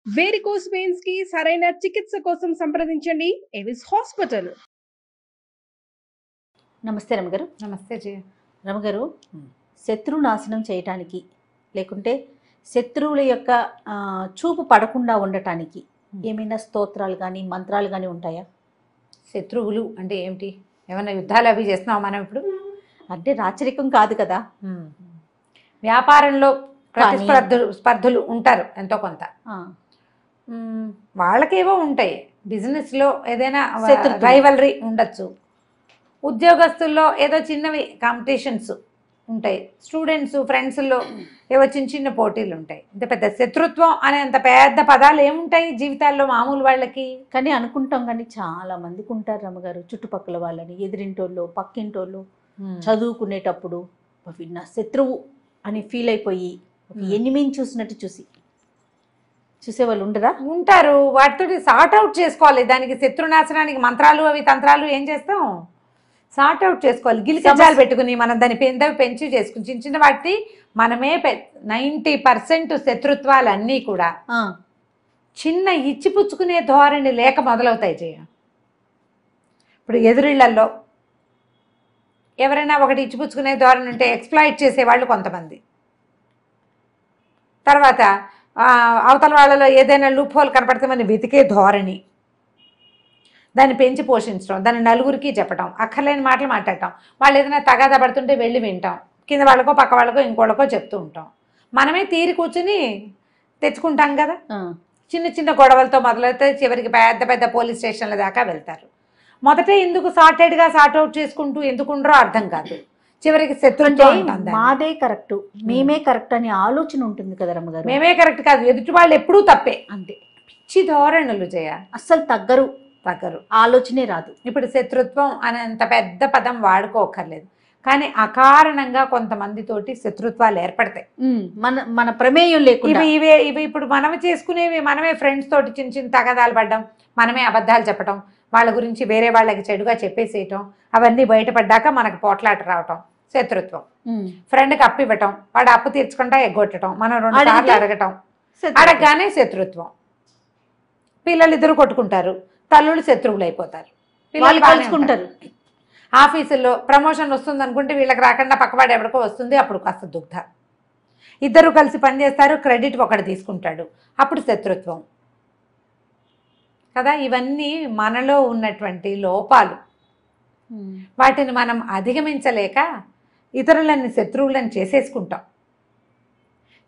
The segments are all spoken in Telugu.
వేరికోస్ వెయిన్స్ కి సరైన చికిత్స కోసం సంప్రదించండి ఎవిస్ హాస్పిటల్. నమస్తే రమగారు. నమస్తే జయ. రమగారు, శత్రునాశనం చేయటానికి లేకుంటే శత్రువుల యొక్క చూపు పడకుండా ఉండటానికి ఏమైనా స్తోత్రాలు కానీ మంత్రాలు కానీ ఉంటాయా? శత్రువులు అంటే ఏమిటి? ఏమైనా యుద్ధాలు అవి చేస్తున్నావా మనం ఇప్పుడు? అంటే రాచరికం కాదు కదా. వ్యాపారంలో స్పర్ధులు ఉంటారు ఎంతో కొంత. వాళ్ళకేవో ఉంటాయి. బిజినెస్లో ఏదైనా రైవలరీ ఉండొచ్చు. ఉద్యోగస్తుల్లో ఏదో చిన్నవి కాంపిటీషన్స్ ఉంటాయి. స్టూడెంట్స్ ఫ్రెండ్స్లో ఏవో చిన్న చిన్న పోటీలు ఉంటాయి. అంటే పెద్ద శత్రుత్వం అనే అంత పెద్ద పదాలు ఏముంటాయి జీవితాల్లో మామూలు వాళ్ళకి? కానీ అనుకుంటాం, కానీ చాలా మందికి ఉంటారు రమ్మగారు, చుట్టుపక్కల వాళ్ళని, ఎదిరింటోళ్ళు, పక్కింటోళ్ళు, చదువుకునేటప్పుడు నా శత్రువు అని ఫీల్ అయిపోయి ఎనిమిని చూసినట్టు చూసేవాళ్ళు ఉండరా? ఉంటారు. వాటితో సార్ట్ అవుట్ చేసుకోవాలి. దానికి శత్రునాశనానికి మంత్రాలు అవి తంత్రాలు ఏం చేస్తాం? సార్ట్ అవుట్ చేసుకోవాలి. గిలికజాలు పెట్టుకుని మనం దాని పెంచి చేసుకుని చిన్న చిన్న వాటి మనమే 90% శత్రుత్వాలన్నీ కూడా చిన్న ఇచ్చిపుచ్చుకునే ధోరణి లేక మొదలవుతాయి జయ. ఇప్పుడు ఎదురిళ్లలో ఎవరైనా ఒకటి ఇచ్చిపుచ్చుకునే ధోరణి ఉంటే ఎక్స్ప్లాయిట్ చేసేవాళ్ళు కొంతమంది. తర్వాత అవతల వాళ్ళలో ఏదైనా లూప్ హోల్ కనపడితే మనం వెతికే ధోరణి, దాన్ని పెంచి పోషించడం, దాన్ని నలుగురికి చెప్పడం, అక్కర్లేని మాటలు మాట్లాడటం. వాళ్ళు ఏదైనా తగాదా పడుతుంటే వెళ్ళి వింటాం, కింద వాళ్ళకో పక్క వాళ్ళకో ఇంకోళ్ళకో చెప్తూ ఉంటాం. మనమే తీరి కూర్చుని తెచ్చుకుంటాం కదా. చిన్న చిన్న గొడవలతో మొదలైతే చివరికి పెద్ద పెద్ద పోలీస్ స్టేషన్ల దాకా వెళ్తారు. మొదటే ఎందుకు సార్టెడ్గా సార్ట్ అవుట్ చేసుకుంటూ ఎందుకుండ్రో అర్థం కాదు. చివరికి శత్రుత్వం మాదే కరెక్ట్, మేమే కరెక్ట్ అని ఆలోచన ఉంటుంది కదా రమ్మగారు. మేమే కరెక్ట్ కాదు, ఎదుటి వాళ్ళు ఎప్పుడూ తప్పే. అంతే పిచ్చి ధోరణులు జయ. అస్సలు తగ్గరు, ఆలోచనే రాదు. ఇప్పుడు శత్రుత్వం అనేంత పెద్ద పదం వాడుకోకర్లేదు, కానీ అకారణంగా కొంతమందితోటి శత్రుత్వాలు ఏర్పడతాయి మన ప్రమేయం లేకుండా. ఇవి ఇప్పుడు మనం చేసుకునేవి. మనమే ఫ్రెండ్స్ తోటి చిన్న చిన్న తగాదాలు పడ్డం, మనమే అబద్ధాలు చెప్పడం, వాళ్ళ గురించి వేరే వాళ్ళకి చెడుగా చెప్పేసేయటం, అవన్నీ బయటపడ్డాక మనకు పోట్లాట రావటం శత్రుత్వం. ఫ్రెండ్కి అప్పు ఇవ్వటం, వాడు అప్పు తీర్చుకుంటా ఎగ్గొట్టడం, మనం 2 సార్లు అడగటం, అడగగానే శత్రుత్వం. పిల్లలు ఇద్దరు కొట్టుకుంటారు, తల్లులు శత్రువులు అయిపోతారు, పిల్లలు కలుసుకుంటారు. ఆఫీసుల్లో ప్రమోషన్ వస్తుంది అనుకుంటే వీళ్ళకి రాకుండా పక్కవాడు ఎవరికో వస్తుంది, అప్పుడు కాస్త దుగ్ధ. ఇద్దరు కలిసి పనిచేస్తారు, క్రెడిట్ ఒకటి తీసుకుంటాడు, అప్పుడు శత్రుత్వం కదా. ఇవన్నీ మనలో ఉన్నటువంటి లోపాలు. వాటిని మనం అధిగమించలేక ఇతరులని శత్రువులను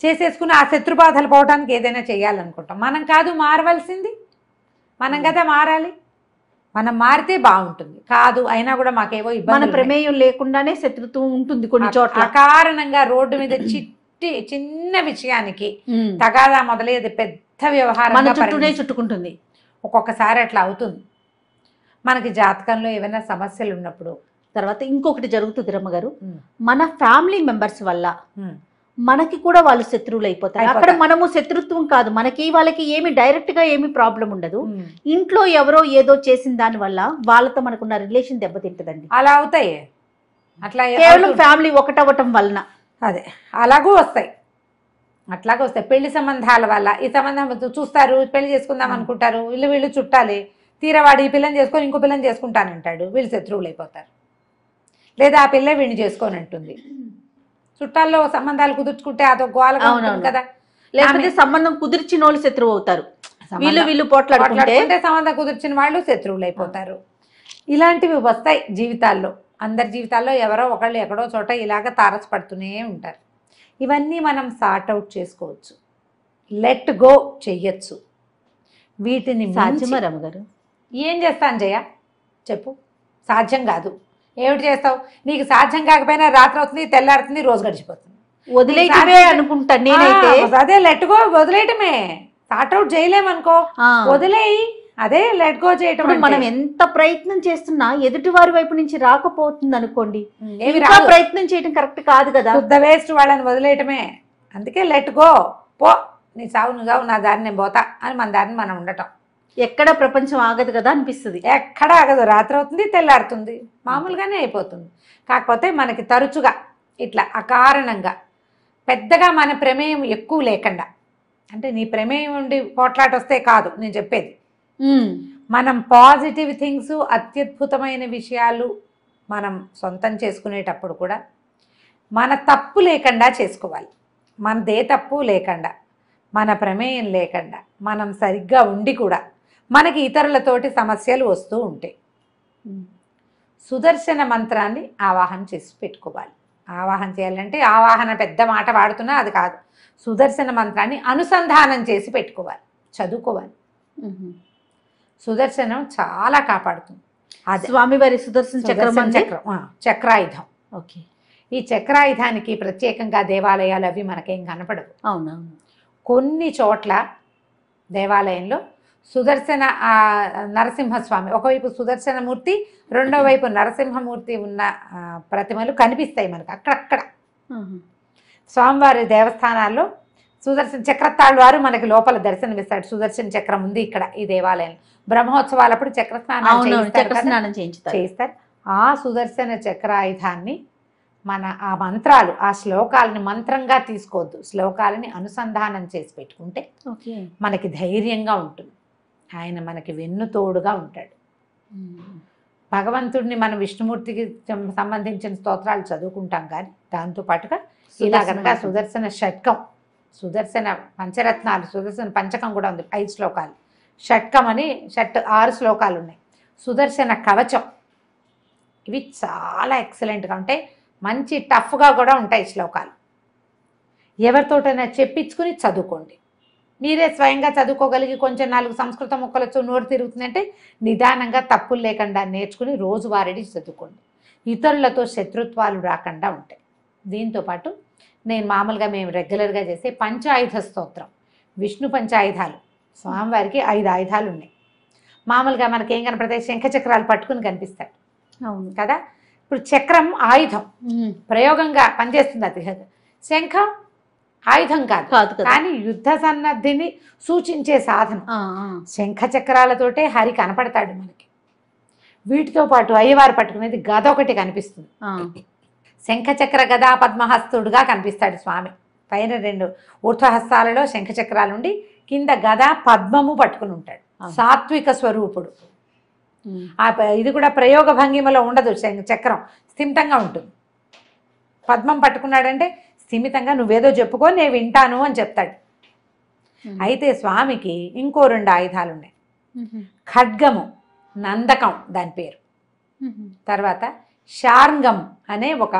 చేసేసుకుని ఆ శత్రుబాధలు పోవడానికి ఏదైనా చేయాలనుకుంటాం. మనం కాదు మారవలసింది, మనం కదా మారాలి. మనం మారితే బాగుంటుంది. కాదు అయినా కూడా మాకేవో ఇబ్బంది, ప్రమేయం లేకుండానే శత్రుత్వం ఉంటుంది కొన్ని చోట్ల. అకారణంగా రోడ్డు మీద చిన్న విషయానికి తగాదా మొదలయ్యేది పెద్ద వ్యవహారం చుట్టుకుంటుంది. ఒక్కొక్కసారి అట్లా అవుతుంది. మనకి జాతకంలో ఏమైనా సమస్యలు ఉన్నప్పుడు. తర్వాత ఇంకొకటి జరుగుతుంది రమ్మగారు, మన ఫ్యామిలీ మెంబర్స్ వల్ల మనకి కూడా వాళ్ళు శత్రువులు అయిపోతారు. అక్కడ మనము శత్రుత్వం కాదు, మనకి వాళ్ళకి ఏమి డైరెక్ట్ గా ఏమి ప్రాబ్లం ఉండదు. ఇంట్లో ఎవరో ఏదో చేసిన దాని వల్ల వాళ్ళతో మనకున్న రిలేషన్ దెబ్బతింటదండి. అలా అవుతాయి. అట్లా కేవలం ఫ్యామిలీ ఒకటవటం వలన అదే అలాగూ వస్తాయి. అట్లాగే వస్తాయి పెళ్లి సంబంధాల వల్ల. ఈ సంబంధం చూస్తారు, పెళ్లి చేసుకుందాం అనుకుంటారు, వీళ్ళు చుట్టాలే, తీరవాడు ఈ పిల్లని చేసుకొని ఇంకో పిల్లని చేసుకుంటానంటాడు, వీళ్ళు శత్రువులు అయిపోతారు. లేదా ఆ పిల్ల వీడిని చేసుకొని అంటుంది. చుట్టాల్లో సంబంధాలు కుదుర్చుకుంటే అదో గోలగా ఉంటుంది కదా. లేకపోతే సంబంధం కుదిర్చిన వాళ్ళు శత్రువు అవుతారు, వీళ్ళు పోట్లాడుకుంటే సంబంధం కుదిర్చిన వాళ్ళు శత్రువులు అయిపోతారు. ఇలాంటివి వస్తాయి జీవితాల్లో. అందరి జీవితాల్లో ఎవరో ఒకళ్ళు ఎక్కడో చోట ఇలాగ తారసపడుతూనే ఉంటారు. ఇవన్నీ మనం సార్ట్ అవుట్ చేసుకోవచ్చు, లెట్ గో చెయ్యొచ్చు. వీటిని సాధ్యమా రమ్మగారు? ఏం చేస్తాను జయ చెప్పు? సాధ్యం కాదు. ఏమిటి చేస్తావు? నీకు సాధ్యం కాకపోయినా రాత్రి అవుతుంది, తెల్లారుతుంది, రోజు గడిచిపోతుంది. వదిలేయటమే అనుకుంటాను నేనైతే. అదే లెట్ గో, వదిలేయటమే. సార్ట్ అవుట్ చేయలేమనుకో, వదిలేయి. అదే లెట్ గో చేయటం. మనం ఎంత ప్రయత్నం చేస్తున్నా ఎదుటి వారి వైపు నుంచి రాకపోతుంది అనుకోండి, ప్రయత్నం చేయటం కరెక్ట్ కాదు కదా. శుద్ధ వేస్ట్, వాళ్ళని వదిలేయటమే. అందుకే లెట్ గో, పో, నీ సావు నువ్వు సావు, నా దారిని నేను పోతా అని మన దారిని మనం ఉండటం. ఎక్కడ ప్రపంచం ఆగదు కదా అనిపిస్తుంది. ఎక్కడ ఆగదు. రాత్రి అవుతుంది, తెల్లారుతుంది, మామూలుగానే అయిపోతుంది. కాకపోతే మనకి తరచుగా ఇట్లా అకారణంగా పెద్దగా మన ప్రమేయం ఎక్కువ లేకుండా అంటే నీ ప్రమేయం ఉండి పోట్లాట వస్తే కాదు నేను చెప్పేది. మనం పాజిటివ్ థింగ్స్, అత్యద్భుతమైన విషయాలు మనం సొంతం చేసుకునేటప్పుడు కూడా మన తప్పు లేకుండా చేసుకోవాలి. మనదే తప్పు లేకుండా, మన ప్రమేయం లేకుండా, మనం సరిగ్గా ఉండి కూడా మనకి ఇతరులతోటి సమస్యలు వస్తూ ఉంటాయి. సుదర్శన మంత్రాన్ని ఆవాహన చేసి పెట్టుకోవాలి. ఆవాహన చేయాలంటే ఆవాహన పెద్ద మాట వాడుతున్నా అది కాదు. సుదర్శన మంత్రాన్ని అనుసంధానం చేసి పెట్టుకోవాలి, చదువుకోవాలి. సుదర్శనం చాలా కాపాడుతుంది. అది స్వామివారి సుదర్శన చక్రం చక్రాయుధం. ఓకే. ఈ చక్రాయుధానికి ప్రత్యేకంగా దేవాలయాలు అవి మనకేం కనపడవు. అవునవును. కొన్ని చోట్ల దేవాలయంలో సుదర్శన నరసింహస్వామి, ఒకవైపు సుదర్శనమూర్తి, రెండో వైపు నరసింహమూర్తి ఉన్న ప్రతిమలు కనిపిస్తాయి మనకు అక్కడక్కడ. స్వామివారి దేవస్థానాల్లో సుదర్శన చక్రతాళ్ వారు మనకి లోపల దర్శనమిస్తాడు. సుదర్శన చక్రం ఉంది ఇక్కడ ఈ దేవాలయంలో. బ్రహ్మోత్సవాలప్పుడు చక్రస్నానం చేయిస్తారు. ఆ సుదర్శన చక్రాయుధాన్ని మన ఆ మంత్రాలు, ఆ శ్లోకాలని మంత్రంగా తీసుకోవద్దు, శ్లోకాలని అనుసంధానం చేసి పెట్టుకుంటే మనకి ధైర్యంగా ఉంటుంది. ఆయన మనకి వెన్నుతోడుగా ఉంటాడు. భగవంతుడిని మనం విష్ణుమూర్తికి సంబంధించిన స్తోత్రాలు చదువుకుంటాం, కానీ దాంతోపాటుగా ఇలా కనుక సుదర్శన షట్కం, సుదర్శన పంచరత్నాలు, సుదర్శన పంచకం కూడా ఉంది, 5 శ్లోకాలు. షట్కం అని 6 శ్లోకాలు ఉన్నాయి. సుదర్శన కవచం, ఇవి చాలా ఎక్సలెంట్గా ఉంటాయి. మంచి టఫ్గా కూడా ఉంటాయి శ్లోకాలు. ఎవరితోటైనా చెప్పించుకుని చదువుకోండి. మీరే స్వయంగా చదువుకోగలిగి కొంచెం 4 సంస్కృత ముక్కలతో నోరు తిరుగుతుందంటే నిదానంగా తప్పులు లేకుండా నేర్చుకుని రోజువారీ చదువుకోండి. ఇతరులతో శత్రుత్వాలు రాకుండా ఉంటాయి. దీంతోపాటు నేను మామూలుగా మేము రెగ్యులర్గా చేసే పంచాయుధ స్తోత్రం, విష్ణు పంచాయుధాలు. స్వామివారికి 5 ఆయుధాలు ఉన్నాయి. మామూలుగా మనకి ఏం కనపడతాయి, శంఖచక్రాలు పట్టుకుని కనిపిస్తాడు. అవును కదా. ఇప్పుడు చక్రం ఆయుధం, ప్రయోగంగా పనిచేస్తుంది. అది శంఖం ఆయుధం కాదు, కానీ యుద్ధ సన్నద్ధిని సూచించే సాధనం. శంఖ చక్రాలతోటే హరి కనపడతాడు మనకి. వీటితో పాటు అయ్యవారు పట్టుకునేది గద ఒకటి కనిపిస్తుంది. శంఖచక్ర గదా పద్మహస్తుడుగా కనిపిస్తాడు స్వామి. పైన 2 ఊర్ధ్వహస్తాలలో శంఖచక్రాలు ఉండి కింద గదా పద్మము పట్టుకుని ఉంటాడు. సాత్విక స్వరూపుడు. ఇది కూడా ప్రయోగ భంగిమలో ఉండదు. చక్రం స్థిమితంగా ఉంటుంది. పద్మం పట్టుకున్నాడంటే స్థిమితంగా నువ్వేదో చెప్పుకో నేను వింటాను అని చెప్తాడు. అయితే స్వామికి ఇంకో 2 ఆయుధాలు ఉన్నాయి. ఖడ్గము, నందకం దాని పేరు. తర్వాత శార్ంగం అనే ఒక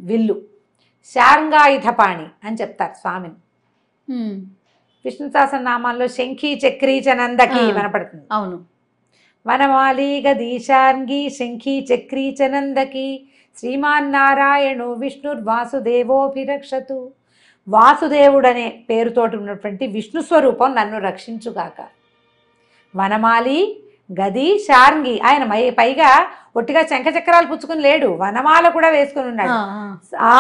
విల్లు, శార్ంగాయుధపాణి అని చెప్తారు స్వామిని. విష్ణు సహస్రనామాల్లో శంఖీ చక్రీ చ నందకి వినపడుతుంది. అవును. వనమాలి గదీశార్ంగి శంఖీ చక్రీ చ నందకి శ్రీమాన్నారాయణు విష్ణుర్వాసుదేవోభిరక్షతు. వాసుదేవుడనే పేరుతోటి ఉన్నటువంటి విష్ణు స్వరూపం నన్ను రక్షించుగాక. వనమాలి గది శార్ంగి, ఆయన పైగా ఒట్టిగా శంఖచక్రాలు పుచ్చుకుని లేడు, వనమాల కూడా వేసుకుని ఉన్నాడు. ఆ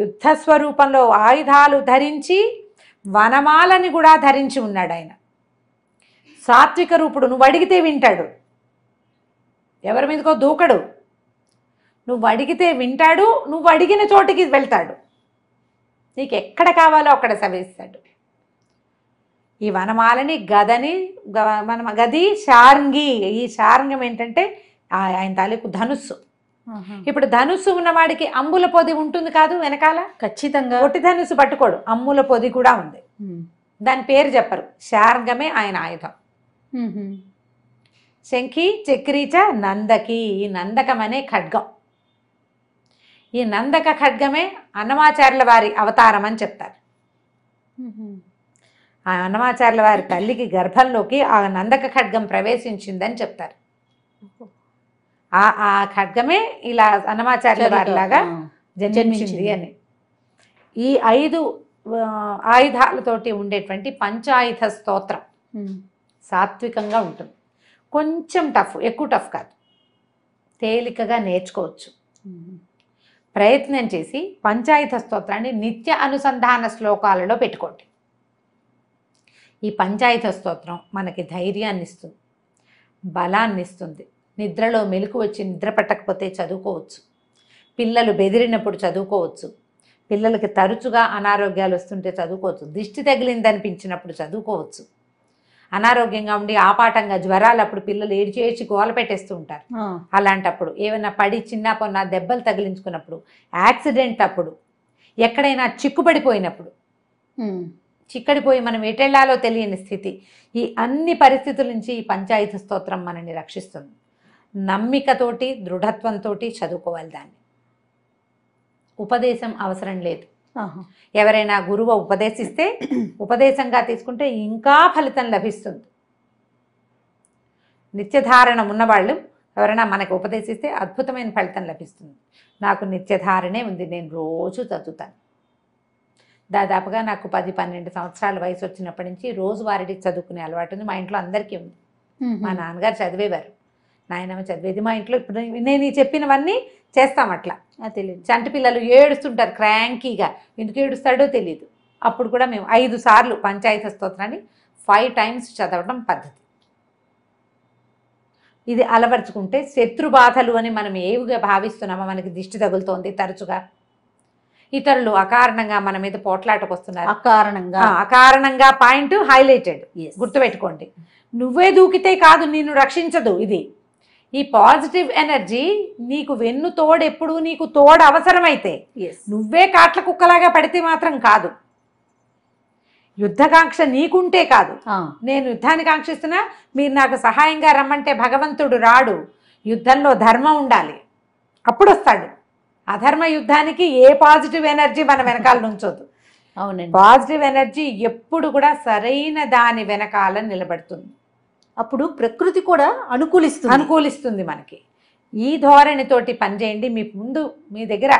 యుద్ధ స్వరూపంలో ఆయుధాలు ధరించి వనమాలని కూడా ధరించి ఉన్నాడు ఆయన. సాత్విక రూపుడు. నువ్వు అడిగితే వింటాడు, ఎవరి మీదకో దూకడు. నువ్వు అడిగితే వింటాడు, నువ్వు అడిగిన చోటికి వెళ్తాడు, నీకు ఎక్కడ కావాలో అక్కడ సవిస్తాడు. ఈ వనమాలని గదని గది శార్ంగి. ఈ శార్ంగం ఏంటంటే ఆయన తాలూకు ధనుస్సు. ఇప్పుడు ధనుస్సు ఉన్నవాడికి అంబుల పొది ఉంటుంది కాదు వెనకాల, ఖచ్చితంగా ఒట్టి ధనుస్సు పట్టుకోడు, అమ్ముల పొది కూడా ఉంది. దాని పేరు చెప్పరు, శార్ంగమే ఆయన ఆయుధం. శంఖి చక్రీచ నందకి, ఈ నందకం అనే ఖడ్గం. ఈ నందక ఖడ్గమే అన్నమాచార్యుల వారి అవతారం అని చెప్తారు. ఆ అన్నమాచార్యుల వారి తల్లికి గర్భంలోకి ఆ నందక ఖడ్గం ప్రవేశించిందని చెప్తారు. ఆ ఖడ్గమే ఇలా అన్నమాచార్యుల వారిలాగా జన్మించింది అని. ఈ 5 ఆయుధాలతోటి ఉండేటువంటి పంచాయుధ స్తోత్రం సాత్వికంగా ఉంటుంది. కొంచెం టఫ్, ఎక్కువ టఫ్ కాదు, తేలికగా నేర్చుకోవచ్చు. ప్రయత్నం చేసి పంచాయుధ స్తోత్రాన్ని నిత్య అనుసంధాన శ్లోకాలలో పెట్టుకోండి. ఈ పంచాయుధ స్తోత్రం మనకి ధైర్యాన్ని ఇస్తుంది, బలాన్ని ఇస్తుంది. నిద్రలో మెలకు వచ్చి నిద్ర పట్టకపోతే చదువుకోవచ్చు, పిల్లలు బెదిరినప్పుడు చదువుకోవచ్చు, పిల్లలకి తరచుగా అనారోగ్యాలు వస్తుంటే చదువుకోవచ్చు, దిష్టి తగిలింది అనిపించినప్పుడు చదువుకోవచ్చు. అనారోగ్యంగా ఉండి ఆపాటంగా జ్వరాలు అప్పుడు పిల్లలు ఏడ్చేసి గోల పెట్టేస్తూ ఉంటారు. అలాంటప్పుడు ఏమైనా పడి చిన్న పొన్న దెబ్బలు తగిలించుకున్నప్పుడు, యాక్సిడెంట్ అప్పుడు, ఎక్కడైనా చిక్కుపడిపోయినప్పుడు, చిక్కడిపోయి మనం ఎటెళ్లాలో తెలియని స్థితి, ఈ అన్ని పరిస్థితుల నుంచి ఈ పంచాయతీ స్తోత్రం మనల్ని రక్షిస్తుంది. నమ్మికతోటి దృఢత్వంతో చదువుకోవాలి. దాన్ని ఉపదేశం అవసరం లేదు. ఎవరైనా గురువు ఉపదేశిస్తే ఉపదేశంగా తీసుకుంటే ఇంకా ఫలితం లభిస్తుంది. నిత్యధారణ ఉన్నవాళ్ళు ఎవరైనా మనకు ఉపదేశిస్తే అద్భుతమైన ఫలితం లభిస్తుంది. నాకు నిత్యధారణే ఉంది, నేను రోజు చదువుతాను. దాదాపుగా నాకు 10-12 సంవత్సరాల వయసు వచ్చినప్పటి నుంచి రోజువారీ చదువుకునే అలవాటు ఉంది. మా ఇంట్లో అందరికీ ఉంది. మా నాన్నగారు చదివేవారు, నాయనమ్మ చదివేది. మా ఇంట్లో ఇప్పుడు నేను ఈ చెప్పినవన్నీ చేస్తాం. అట్లా తెలియదు. చంటి పిల్లలు ఏడుస్తుంటారు క్రాంకీగా, ఎందుకు ఏడుస్తాడో తెలియదు. అప్పుడు కూడా మేము 5 సార్లు పంచాయతీ స్తోత్రాన్ని 5 టైమ్స్ చదవడం పద్ధతి. ఇది అలవర్చుకుంటే శత్రు బాధలు అని మనం ఏవిగా భావిస్తున్నామో, మనకి దిష్టి తగులుతోంది తరచుగా, ఇతరులు అకారణంగా మన మీద పోట్లాటకు వస్తున్నారు, అకారణంగా పాయింట్ హైలైటెడ్, గుర్తుపెట్టుకోండి. నువ్వే దూకితే కాదు, నిన్ను రక్షించదు. ఇది ఈ పాజిటివ్ ఎనర్జీ నీకు వెన్ను తోడు, ఎప్పుడు నీకు తోడు అవసరమైతే, నువ్వే కాట్ల కుక్కలాగా పడితే మాత్రం కాదు. యుద్ధకాంక్ష నీకుంటే కాదు. నేను యుద్ధాన్ని కాంక్షిస్తున్నా, మీరు నాకు సహాయంగా రమ్మంటే భగవంతుడు రాడు. యుద్ధంలో ధర్మం ఉండాలి, అప్పుడు వస్తాడు. అధర్మ యుద్ధానికి ఏ పాజిటివ్ ఎనర్జీ మన వెనకాల నుంచోదు. అవునండి, పాజిటివ్ ఎనర్జీ ఎప్పుడు కూడా సరైన దాని వెనకాల నిలబడుతుంది. అప్పుడు ప్రకృతి కూడా అనుకూలిస్తుంది మనకి. ఈ ధోరణితోటి పనిచేయండి. మీ ముందు మీ దగ్గర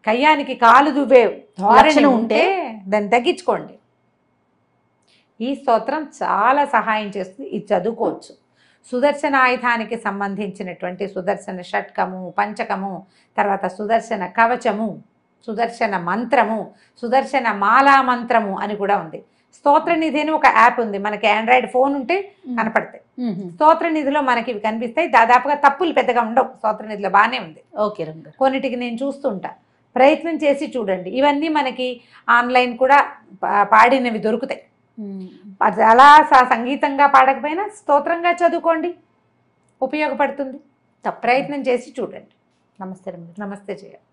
కయ్యానికి కాలు దువ్వే ధోరణి ఉంటే దాన్ని తగ్గించుకోండి. ఈ స్తోత్రం చాలా సహాయం చేస్తుంది. ఇది చదువుకోవచ్చు. సుదర్శన ఆయుధానికి సంబంధించినటువంటి సుదర్శన షట్కము, పంచకము, తర్వాత సుదర్శన కవచము, సుదర్శన మంత్రము, సుదర్శన మాలా మంత్రము అని కూడా ఉంది. స్తోత్రనిధి అని ఒక యాప్ ఉంది, మనకి ఆండ్రాయిడ్ ఫోన్ ఉంటే కనపడతాయి. స్తోత్రనిధిలో మనకి ఇవి కనిపిస్తాయి. దాదాపుగా తప్పులు పెద్దగా ఉండవు. స్తోత్రనిధిలో బాగానే ఉంది. ఓకే, కొన్నిటికి నేను చూస్తుంటా, ప్రయత్నం చేసి చూడండి. ఇవన్నీ మనకి ఆన్లైన్ కూడా పాడినవి దొరుకుతాయి. అలా సంగీతంగా పాడకపోయినా స్తోత్రంగా చదువుకోండి, ఉపయోగపడుతుంది. ప్రయత్నం చేసి చూడండి. నమస్తే. నమస్తే చేయాలి.